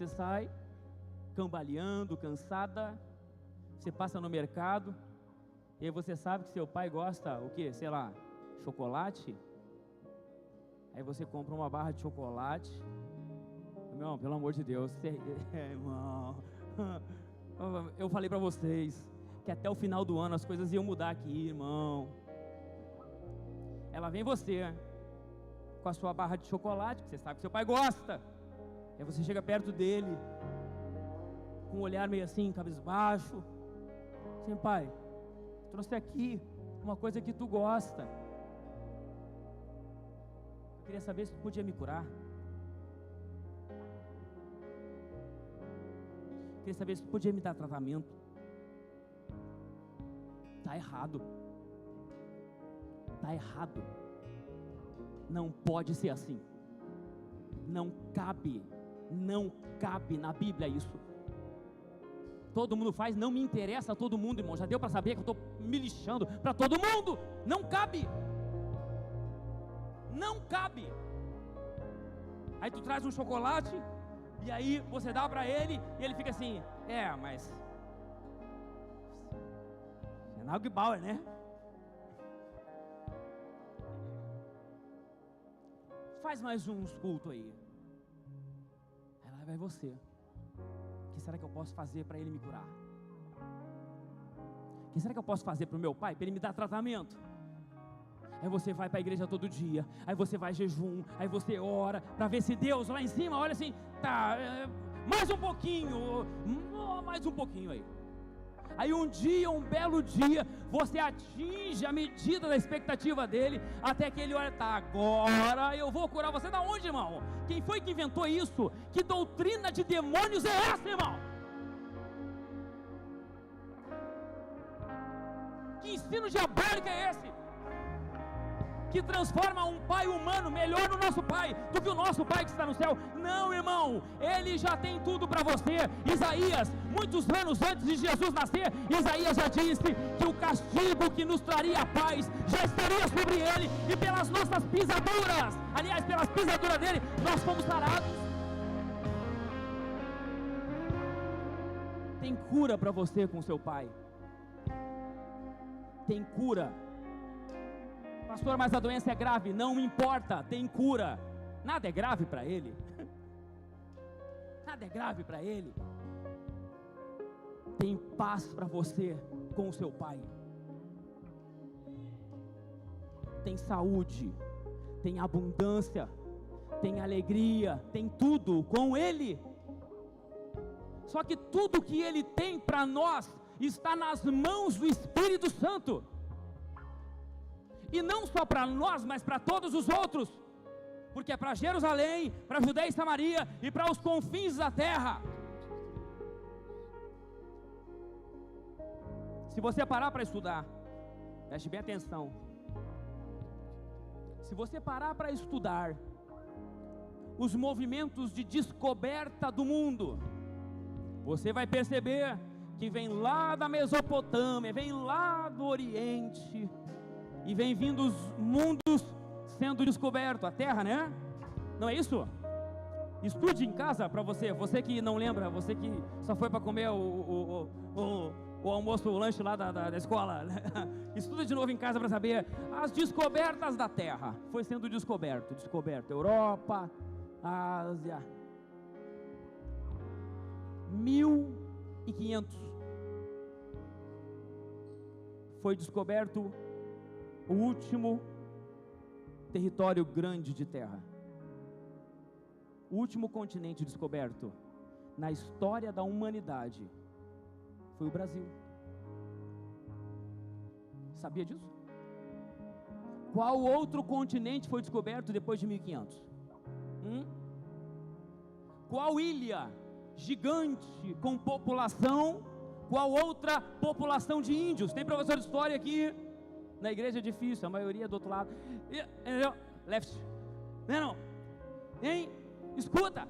sai cambaleando, cansada. Você passa no mercado, e aí você sabe que seu pai gosta, o que? Sei lá, chocolate. Aí você compra uma barra de chocolate. Irmão, pelo amor de Deus, irmão, eu falei para vocês que até o final do ano as coisas iam mudar aqui, irmão. Ela vem você com a sua barra de chocolate, que você sabe que seu pai gosta. Aí você chega perto dele com um olhar meio assim, cabisbaixo. Assim, pai, trouxe aqui uma coisa que tu gosta. Eu queria saber se tu podia me curar. Eu queria saber se tu podia me dar tratamento. Tá errado. Tá errado. Não pode ser assim. Não cabe na Bíblia isso. Todo mundo faz, não me interessa todo mundo, irmão. Já deu para saber que eu estou me lixando para todo mundo. Não cabe. Não cabe. Aí tu traz um chocolate, e aí você dá para ele, e ele fica assim, mas é Naugbauer, né? Faz mais uns cultos aí. Aí lá vai você. O que será que eu posso fazer para ele me curar? O que será que eu posso fazer para o meu pai, para ele me dar tratamento? Aí você vai para a igreja todo dia, aí você vai jejum, aí você ora, para ver se Deus lá em cima olha assim, tá, mais um pouquinho aí. Aí um dia, um belo dia, você atinge a medida da expectativa dele, até que ele olha, tá, agora eu vou curar você. Da onde, irmão? Quem foi que inventou isso? Que doutrina de demônios é essa, irmão? Que ensino diabólico é esse? Que transforma um pai humano melhor no nosso pai do que o nosso pai que está no céu. Não, irmão, ele já tem tudo para você. Isaías, muitos anos antes de Jesus nascer, Isaías já disse que o castigo que nos traria a paz já estaria sobre ele, e pelas nossas pisaduras, aliás, pelas pisaduras dele, nós fomos sarados. Tem cura para você com seu pai. Tem cura. Pastor, mas a doença é grave. Não importa, tem cura. Nada é grave para ele. Nada é grave para ele. Tem paz para você com o seu pai. Tem saúde, tem abundância, tem alegria, tem tudo com ele. Só que tudo que ele tem para nós está nas mãos do Espírito Santo. E não só para nós, mas para todos os outros. Porque é para Jerusalém, para Judeia e Samaria e para os confins da terra. Se você parar para estudar, preste bem atenção. Se você parar para estudar os movimentos de descoberta do mundo, você vai perceber que vem lá da Mesopotâmia, vem lá do Oriente, e vem vindo os mundos sendo descobertos, a terra, né? Não é isso? Estude em casa para você que não lembra, você que só foi para comer o almoço, o lanche lá da escola, né? Estuda de novo em casa para saber as descobertas da terra. Foi sendo descoberto, Europa, Ásia, 1500 foi descoberto o último território grande de terra. O último continente descoberto na história da humanidade foi o Brasil. Sabia disso? Qual outro continente foi descoberto depois de 1500? Qual ilha gigante com população? Qual outra população de índios? Tem professor de história aqui? Na igreja é difícil, a maioria é do outro lado. Left. Não. Hein? Escuta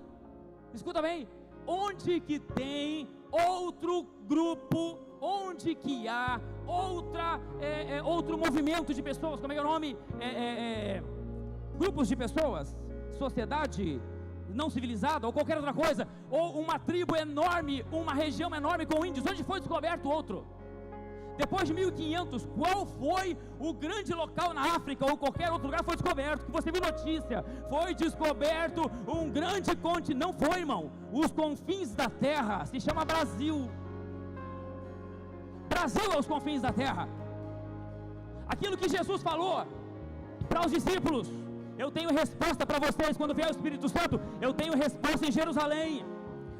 bem. Onde que tem outro grupo, onde que há outro movimento de pessoas, como é que é o nome? Grupos de pessoas, sociedade não civilizada, ou qualquer outra coisa, ou uma tribo enorme, uma região enorme com índios, onde foi descoberto outro? Depois de 1500, qual foi o grande local na África ou qualquer outro lugar foi descoberto? Que você viu notícia, foi descoberto um grande continente, não foi, irmão, os confins da terra, se chama Brasil. Brasil é os confins da terra. Aquilo que Jesus falou para os discípulos: eu tenho resposta para vocês quando vier o Espírito Santo. Eu tenho resposta em Jerusalém,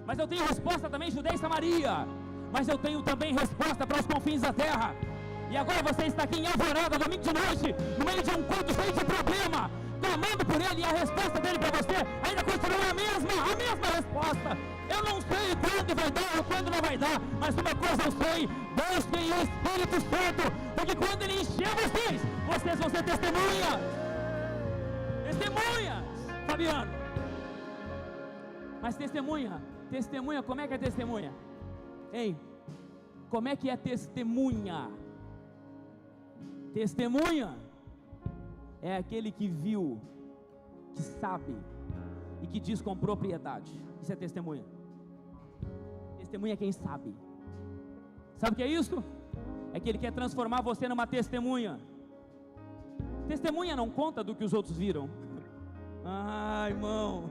mas eu tenho resposta também em Judeia e Samaria, mas eu tenho também resposta para os confins da terra. E agora você está aqui em Alvorada, domingo de noite, no meio de um culto cheio de problema, clamando por ele, e a resposta dele para você ainda continua a mesma resposta. Eu não sei quando vai dar ou quando não vai dar, mas uma coisa eu sei: busquem o Espírito Santo, porque quando ele encher vocês vão ser testemunhas, Fabiano. Mas testemunha, como é que é testemunha? Ei, como é que é testemunha? Testemunha é aquele que viu, que sabe e que diz com propriedade. Isso é testemunha. Testemunha é quem sabe. Sabe o que é isso? É que ele quer transformar você numa testemunha. Testemunha não conta do que os outros viram. Irmão,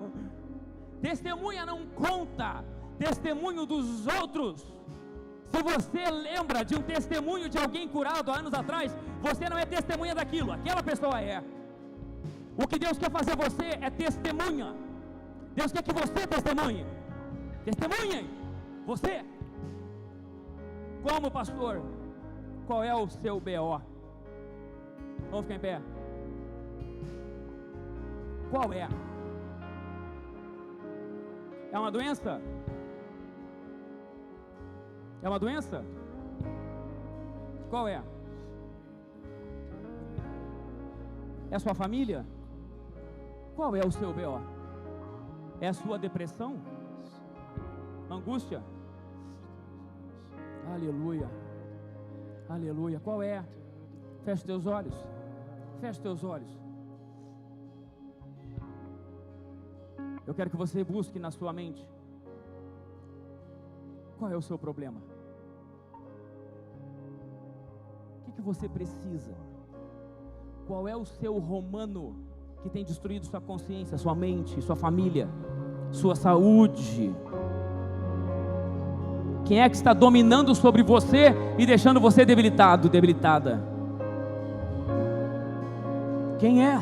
testemunha não conta testemunho dos outros. Se você lembra de um testemunho de alguém curado há anos atrás, você não é testemunha daquilo, aquela pessoa é. O que Deus quer fazer você é testemunha. Deus quer que você testemunhe. Testemunhe você. Como pastor, qual é o seu BO? Vamos ficar em pé. Qual é? É uma doença? É uma doença? Qual é? É a sua família? Qual é o seu BO? É a sua depressão? Angústia? Aleluia. Aleluia. Qual é? Feche teus olhos. Feche teus olhos. Eu quero que você busque na sua mente. Qual é o seu problema? O que você precisa? Qual é o seu romano que tem destruído sua consciência, sua mente, sua família, sua saúde? Quem é que está dominando sobre você e deixando você debilitado, debilitada? Quem é?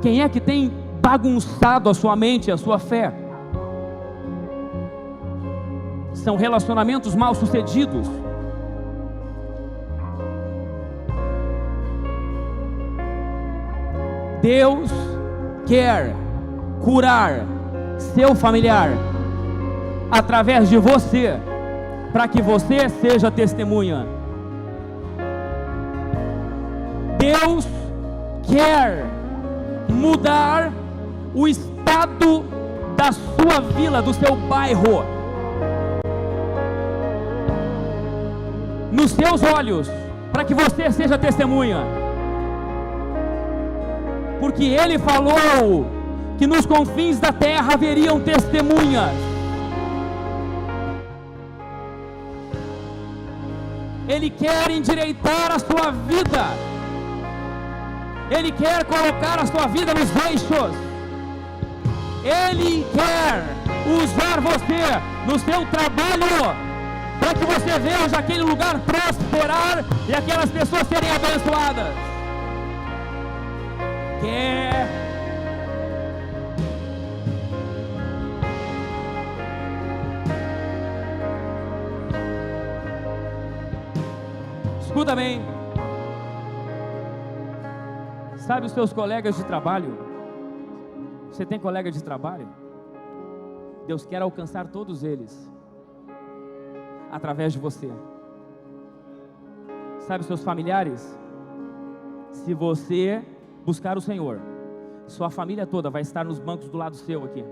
Quem é que tem bagunçado a sua mente, a sua fé? São relacionamentos mal sucedidos. Deus quer curar seu familiar através de você, para que você seja testemunha. Deus quer mudar o estado da sua vila, do seu bairro. nos seus olhos, para que você seja testemunha. Porque Ele falou que nos confins da terra haveriam testemunhas. Ele quer endireitar a sua vida. Ele quer colocar a sua vida nos eixos. Ele quer usar você no seu trabalho, para que você veja aquele lugar prosperar e aquelas pessoas serem abençoadas. Quer. Escuta bem. Sabe os seus colegas de trabalho? Você tem colega de trabalho? Deus quer alcançar todos eles através de você. Sabe os seus familiares? Se você buscar o Senhor, sua família toda vai estar nos bancos do lado seu aqui.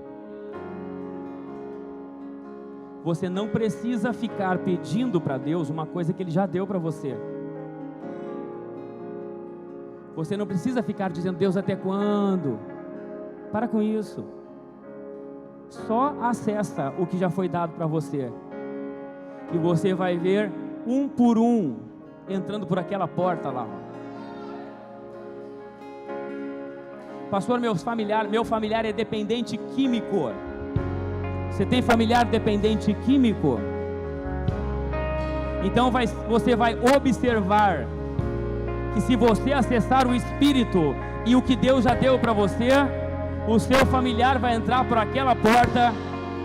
Você não precisa ficar pedindo para Deus uma coisa que Ele já deu para você. Você não precisa ficar dizendo: Deus, até quando? Para com isso. Só acessa o que já foi dado para você, e você vai ver um por um entrando por aquela porta lá. Pastor, meu familiar é dependente químico. Você tem familiar dependente químico? Então você vai observar que se você acessar o Espírito e o que Deus já deu para você, o seu familiar vai entrar por aquela porta,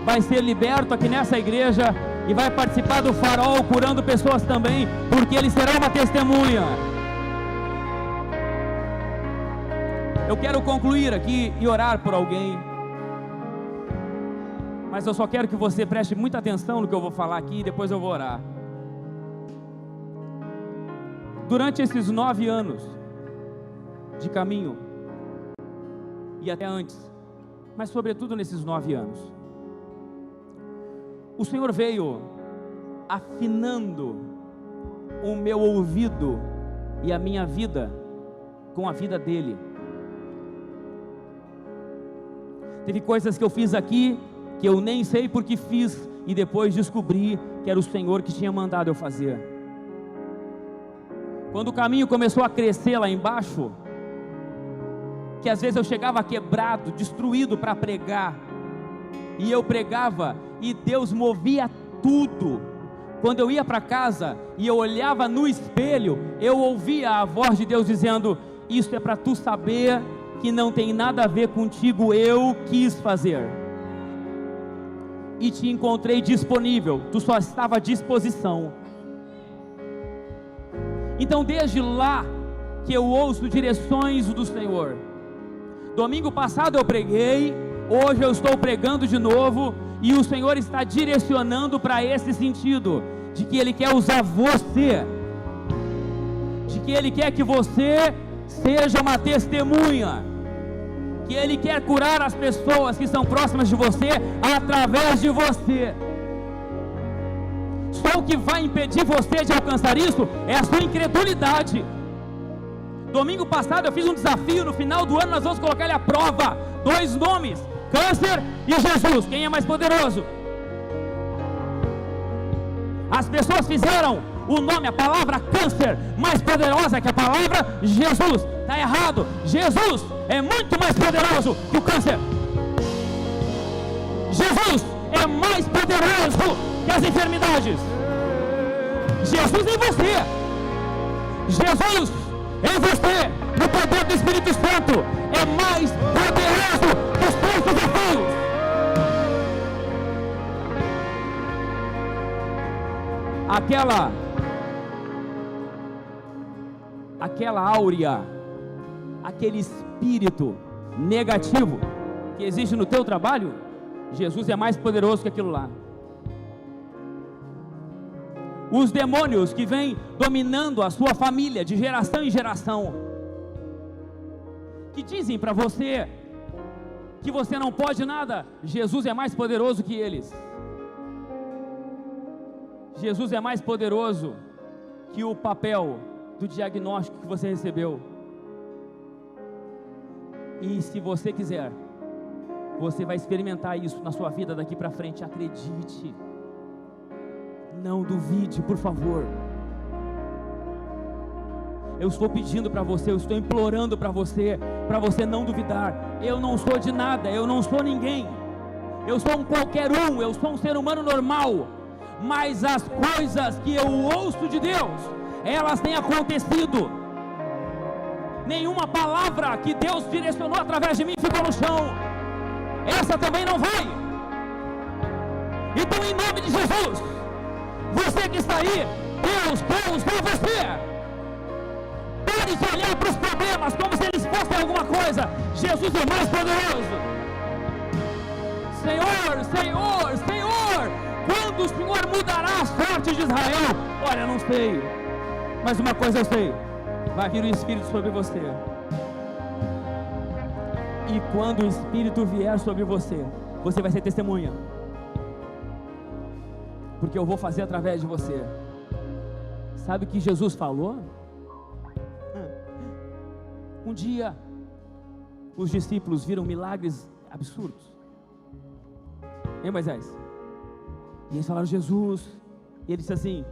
vai ser liberto aqui nessa igreja e vai participar do farol, curando pessoas também, porque ele será uma testemunha. Eu quero concluir aqui e orar por alguém, mas eu só quero que você preste muita atenção no que eu vou falar aqui e depois eu vou orar. Durante esses 9 anos de caminho, e até antes, mas sobretudo nesses 9 anos, o Senhor veio afinando o meu ouvido e a minha vida com a vida dele. Teve coisas que eu fiz aqui que eu nem sei porque fiz, e depois descobri que era o Senhor que tinha mandado eu fazer. Quando o caminho começou a crescer lá embaixo, que às vezes eu chegava quebrado, destruído para pregar, e eu pregava e Deus movia tudo. Quando eu ia para casa e eu olhava no espelho, eu ouvia a voz de Deus dizendo: isso é para tu saber que não tem nada a ver contigo, eu quis fazer e te encontrei disponível, tu só estava à disposição. Então desde lá que eu ouço direções do Senhor. Domingo passado eu preguei, hoje eu estou pregando de novo, e o Senhor está direcionando para esse sentido, de que Ele quer usar você, de que Ele quer que você seja uma testemunha, que Ele quer curar as pessoas que estão próximas de você, através de você. Só o que vai impedir você de alcançar isso é a sua incredulidade. Domingo passado eu fiz um desafio, no final do ano nós vamos colocar ele à prova, 2 nomes, câncer e Jesus, quem é mais poderoso? As pessoas fizeram o nome, a palavra câncer, mais poderosa que a palavra Jesus. Está errado, Jesus é muito mais poderoso que o câncer. Jesus é mais poderoso que as enfermidades. Jesus em você, Jesus em você, no poder do Espírito Santo, é mais poderoso que os teus desafios. Aquela áurea, aquele espírito negativo que existe no teu trabalho, Jesus é mais poderoso que aquilo lá. Os demônios que vêm dominando a sua família de geração em geração, que dizem para você que você não pode nada, Jesus é mais poderoso que eles. Jesus é mais poderoso que o papel do diagnóstico que você recebeu. E se você quiser, você vai experimentar isso na sua vida daqui para frente. Acredite. Não duvide, por favor. Eu estou pedindo para você, eu estou implorando para você não duvidar. Eu não sou de nada, eu não sou ninguém. Eu sou um qualquer um, eu sou um ser humano normal. Mas as coisas que eu ouço de Deus, elas têm acontecido. Nenhuma palavra que Deus direcionou através de mim ficou no chão. Essa também não vai. Então, em nome de Jesus, você que está aí, Deus usou você. Pare de olhar para os problemas como se eles fossem alguma coisa. Jesus é mais poderoso. Senhor, Senhor, Senhor, quando o Senhor mudará a sorte de Israel? Olha, não sei, mas uma coisa eu sei: vai vir o Espírito sobre você. E quando o Espírito vier sobre você, você vai ser testemunha, porque eu vou fazer através de você. Sabe o que Jesus falou? Um dia, os discípulos viram milagres absurdos. Hein, Moisés? E eles falaram: Jesus. E ele disse assim: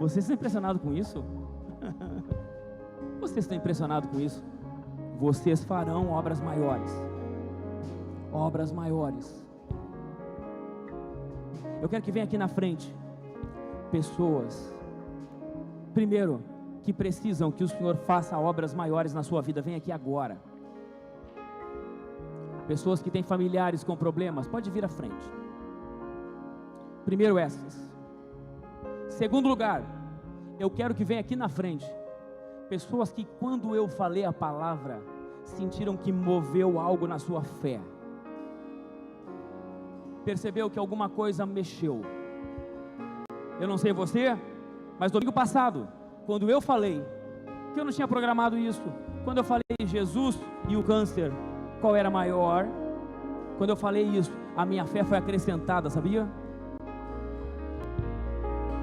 vocês estão impressionados com isso? Vocês estão impressionados com isso? Vocês farão obras maiores. Obras maiores. Eu quero que venha aqui na frente pessoas, primeiro, que precisam que o Senhor faça obras maiores na sua vida. Vem aqui agora. Pessoas que têm familiares com problemas, pode vir à frente. Primeiro essas. Segundo lugar, eu quero que venha aqui na frente pessoas que, quando eu falei a palavra, sentiram que moveu algo na sua fé. Percebeu que alguma coisa mexeu. Eu não sei você, mas domingo passado, quando eu falei, que eu não tinha programado isso, quando eu falei Jesus e o câncer, qual era maior? Quando eu falei isso, a minha fé foi acrescentada, sabia?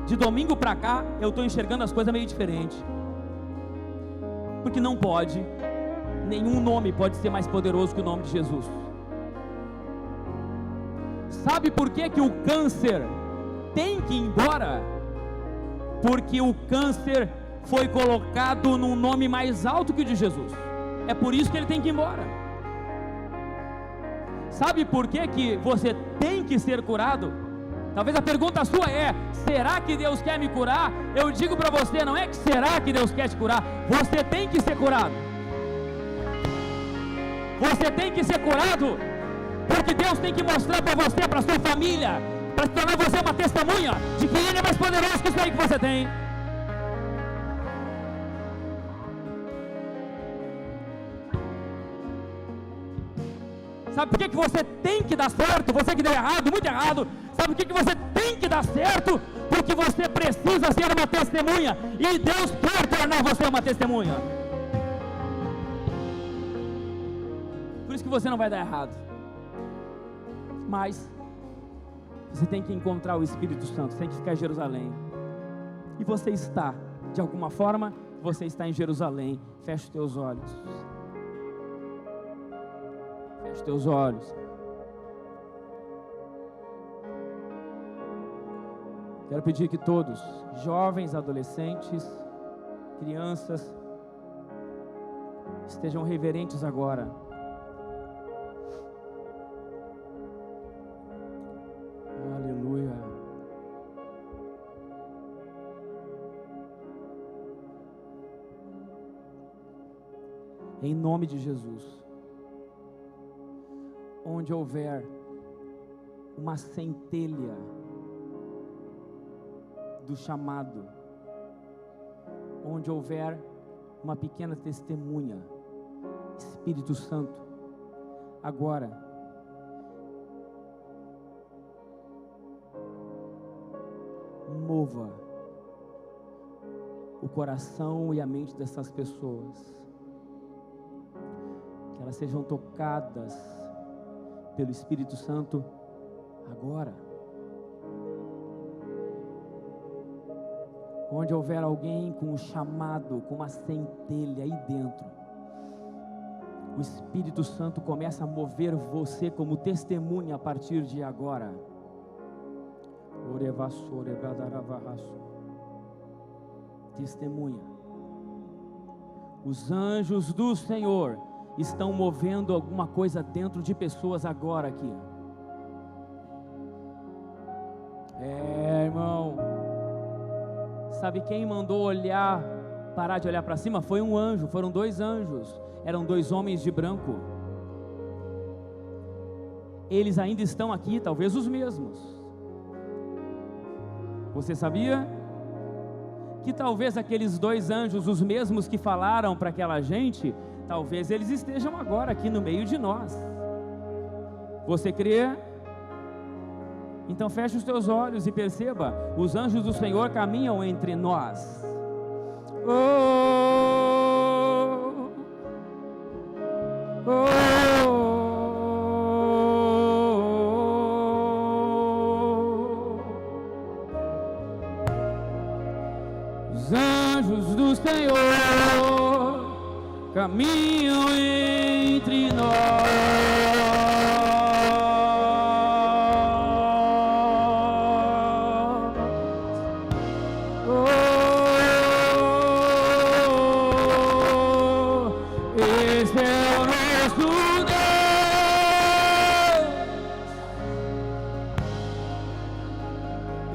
De domingo para cá, eu estou enxergando as coisas meio diferente. Porque não pode, nenhum nome pode ser mais poderoso que o nome de Jesus. Sabe por que que o câncer tem que ir embora? Porque o câncer foi colocado num nome mais alto que o de Jesus. É por isso que ele tem que ir embora. Sabe por que que você tem que ser curado? Talvez a pergunta sua é: será que Deus quer me curar? Eu digo para você, não é que será que Deus quer te curar, você tem que ser curado. Você tem que ser curado, porque Deus tem que mostrar para você, para sua família, para tornar você uma testemunha de que Ele é mais poderoso que isso aí que você tem. Sabe por que que você tem que dar certo? Você que deu errado, muito errado. Sabe por que que você tem que dar certo? Porque você precisa ser uma testemunha, e Deus quer tornar você uma testemunha. Por isso que você não vai dar errado. Mas você tem que encontrar o Espírito Santo, você tem que ficar em Jerusalém. E você está, de alguma forma, você está em Jerusalém. Feche os teus olhos. Feche os teus olhos. Quero pedir que todos, jovens, adolescentes, crianças, estejam reverentes agora. Aleluia. Em nome de Jesus, onde houver uma centelha do chamado, onde houver uma pequena testemunha, Espírito Santo, agora mova o coração e a mente dessas pessoas, que elas sejam tocadas pelo Espírito Santo agora. Onde houver alguém com um chamado, com uma centelha aí dentro, o Espírito Santo começa a mover você como testemunha a partir de agora. Testemunha. Os anjos do Senhor estão movendo alguma coisa dentro de pessoas agora aqui. Irmão, sabe quem mandou parar de olhar para cima? Foi um anjo, foram 2 anjos, eram 2 homens de branco. Eles ainda estão aqui, talvez os mesmos. Você sabia que talvez aqueles 2 anjos, os mesmos que falaram para aquela gente, talvez eles estejam agora aqui no meio de nós? Você crê? Então feche os teus olhos e perceba, os anjos do Senhor caminham entre nós. Os anjos do Senhor caminham entre nós.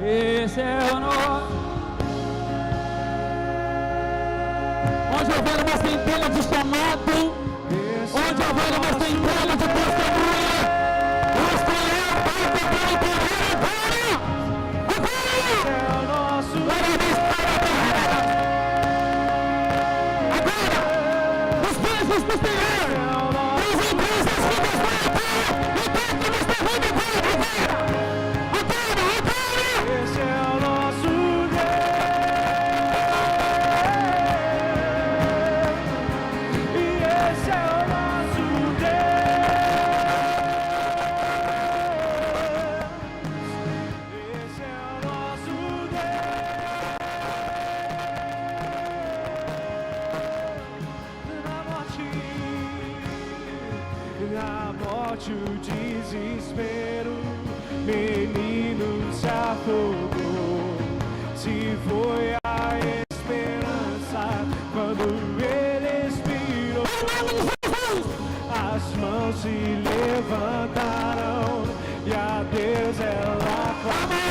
Esse é o nosso. Onde houver uma centelha de chamado, onde houver uma centelha de testemunha, o Senhor vai pegar e correr agora. Agora, os presos do Senhor, as empresas que nos vão atar, e Deus que nos derruba agora. Esse é o nosso Deus, e esse é o nosso Deus, esse é o nosso Deus. Na morte o desespero, menino se afogou, se foi a esperança quando ele expirou. As mãos se levantaram e a Deus ela clamou.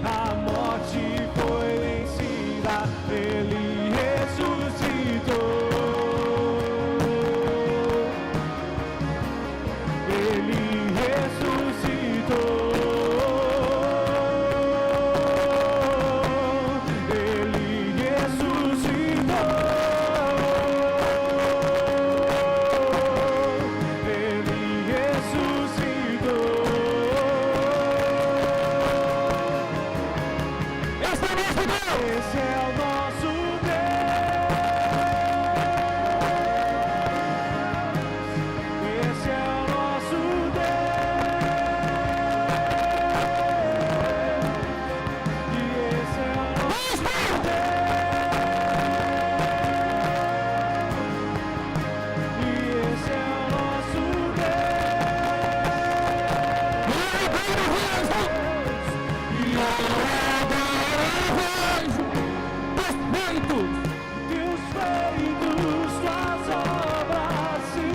A morte foi vencida, ele ressuscitou. Ele ressuscitou. Esse é o nosso Deus, esse é o nosso Deus, e esse é o nosso Deus, e esse é o nosso Teus feitos, tuas obras se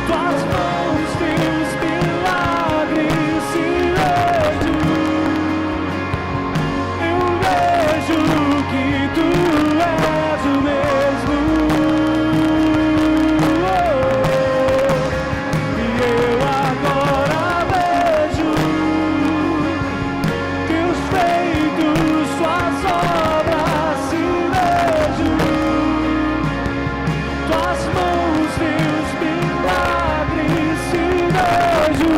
tuas mãos, teus milagres se eu vejo que tu és o mesmo, e eu agora vejo teus feitos, tuas obras se vejo, tuas mãos, teus milagres se vejo,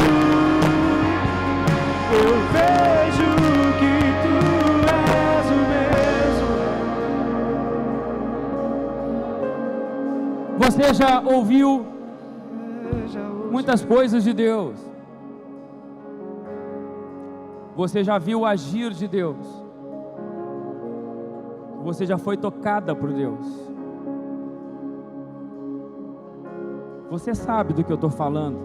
eu vejo que tu és o mesmo. Você já ouviu muitas coisas de Deus, Você já viu o agir de Deus. Você já foi tocada por Deus. Você sabe do que eu estou falando.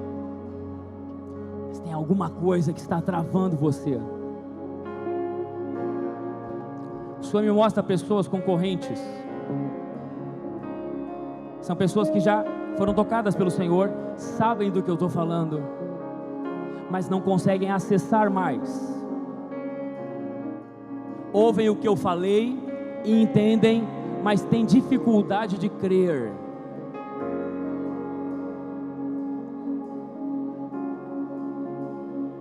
Mas tem alguma coisa que está travando você. O Senhor me mostra pessoas com correntes. São pessoas que já foram tocadas pelo Senhor, sabem do que eu estou falando, mas não conseguem acessar mais. Ouvem o que eu falei e entendem, mas têm dificuldade de crer.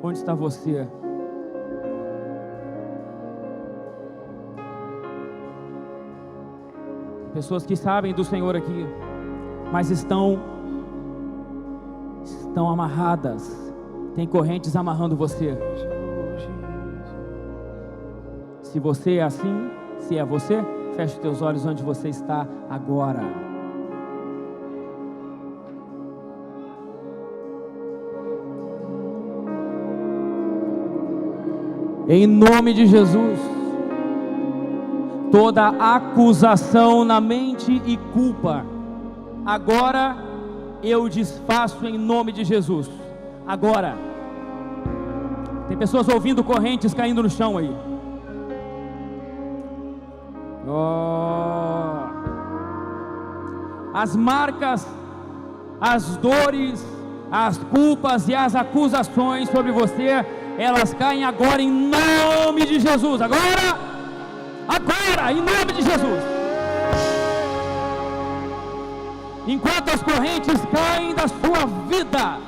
Onde está você? Pessoas que sabem do Senhor aqui, mas estão amarradas. Tem correntes amarrando você. Se você é assim, se é você, feche os teus olhos onde você está agora. Em nome de Jesus, toda acusação na mente e culpa, agora eu desfaço em nome de Jesus. Agora. Tem pessoas ouvindo correntes caindo no chão aí. Oh. As marcas, as dores, as culpas e as acusações sobre você, elas caem agora em nome de Jesus. Agora, em nome de Jesus. Enquanto as correntes caem da sua vida,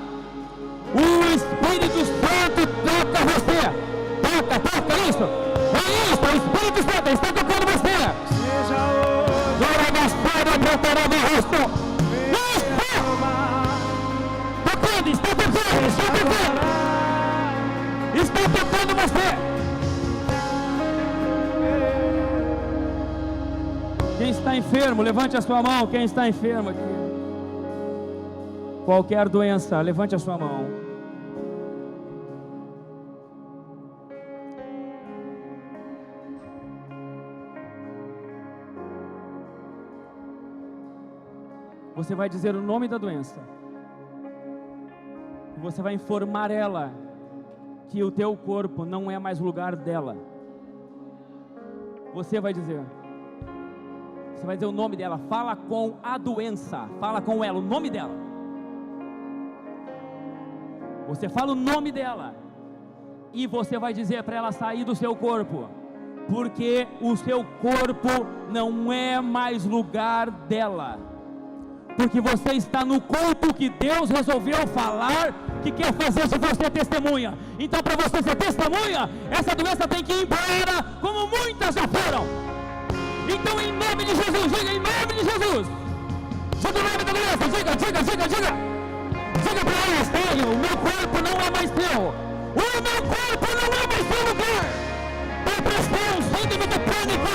o Espírito Santo toca você. Toca, isso. É isso, o Espírito Santo está tocando você. Glória a Deus, Pai, preparando o rosto. Tocando, está tocando você. Quem está enfermo, levante a sua mão. Quem está enfermo aqui? Qualquer doença, levante a sua mão. Você vai dizer o nome da doença. E você vai informar ela que o teu corpo não é mais o lugar dela. Você vai dizer. Você vai dizer o nome dela. Fala com a doença. Fala com ela, o nome dela. Você fala o nome dela. E você vai dizer para ela sair do seu corpo. Porque o seu corpo não é mais lugar dela. Porque você está no culto que Deus resolveu falar, que quer fazer de você testemunha. Então, para você ser testemunha, essa doença tem que ir embora, como muitas já foram. Então, em nome de Jesus, diga em nome de Jesus. Diga o nome da doença, diga. Diga para ela, estranho, o meu corpo não é mais teu. O meu corpo não é mais teu lugar. Depressão, síndrome do pânico,